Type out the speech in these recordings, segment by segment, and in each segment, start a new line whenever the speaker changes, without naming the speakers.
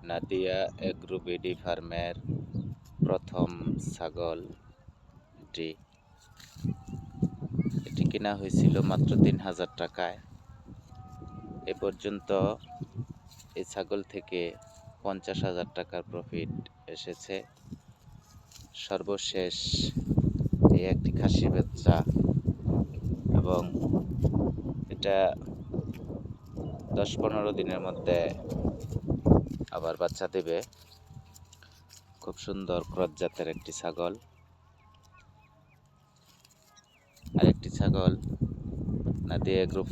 Nadia agro BD ফার্মের প্রথম ছাগলটি। এটি কেনা হয়েছিল মাত্র ৩,০০০ টাকায়। এ পর্যন্ত এই ছাগল থেকে ৫০,০০০ টাকার প্রফিট এসেছে। সর্বশেষ এই একটি খাসি বাচ্চা, এবং এটা ১০-১৫ দিনের মধ্যে আবার বাচ্চা দেবে। খুব সুন্দর ক্রস জাতের একটি ছাগল। আরেকটি ছাগল নাদিয়া গ্রুপ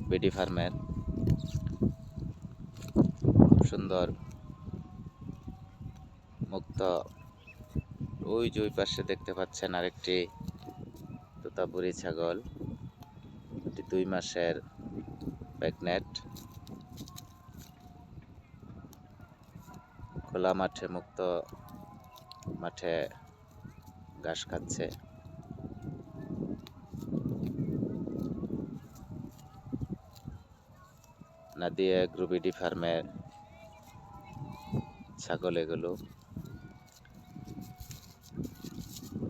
বিডি ফার্মের, খুব সুন্দর মুক্ত। ওই যে ওই পাশে দেখতে পাচ্ছেন আরেকটি তোতাপুরি ছাগল, এটি ২ মাসের প্রেগনেন্ট। খোলা মাঠে, মুক্ত মাঠে ঘাস খাচ্ছে। নাদিয়া এগ্রো বিডি ফার্মের ছাগল এগুলো।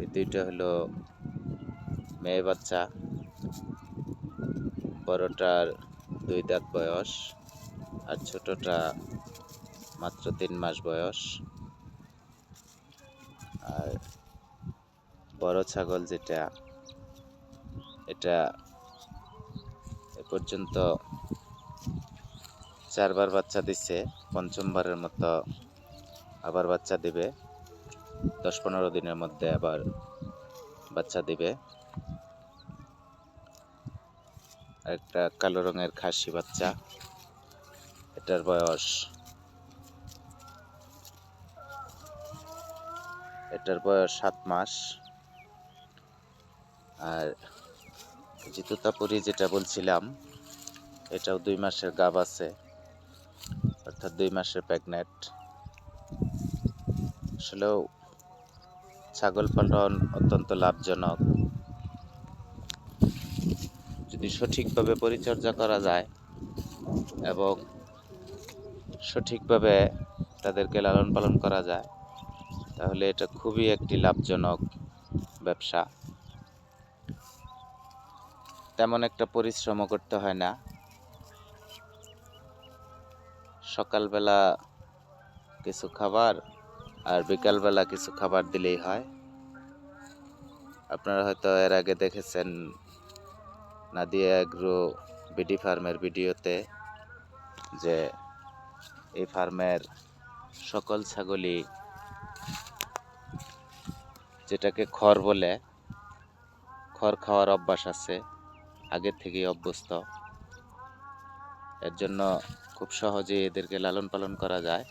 এই দুইটা হলো মেয়ে বাচ্চা। বড়টার ২ দাঁত বয়স, আর ছোটটা মাত্র ৩ মাস বয়স। আর বড় ছাগল যেটা, এটা এ পর্যন্ত ৪ বার বাচ্চা দিচ্ছে। পঞ্চমবারের মতো আবার বাচ্চা দিবে। ১০-১৫ দিনের মধ্যে আবার বাচ্চা দিবে। একটা কালো রঙের খাসি বাচ্চা, এটার বয়স ৭ মাস। আর যে তোতাপুরি যেটা বলছিলাম, এটাও ২ মাসের গাব আছে, অর্থাৎ ২ মাসের প্রেগনেন্ট। আসলেও ছাগল পালন অত্যন্ত লাভজনক। যদি সঠিকভাবে পরিচর্যা করা যায় এবং সঠিকভাবে তাদেরকে লালন পালন করা যায়, তাহলে এটা খুবই একটি লাভজনক ব্যবসা। তেমন একটা পরিশ্রমও করতে হয় না। সকালবেলা কিছু খাবার আর বিকালবেলা কিছু খাবার দিলেই হয়। আপনারা হয়তো এর আগে দেখেছেন নাদিয়া এগ্রো বিডি ফার্মের ভিডিওতে, যে এই ফার্মের সকল ছাগলই যেটাকে খড় বলে, খড় খাওয়ার অভ্যাস আছে, আগে থেকেই অভ্যস্ত। এর জন্য খুব সহজেই এদেরকে লালন পালন করা যায়।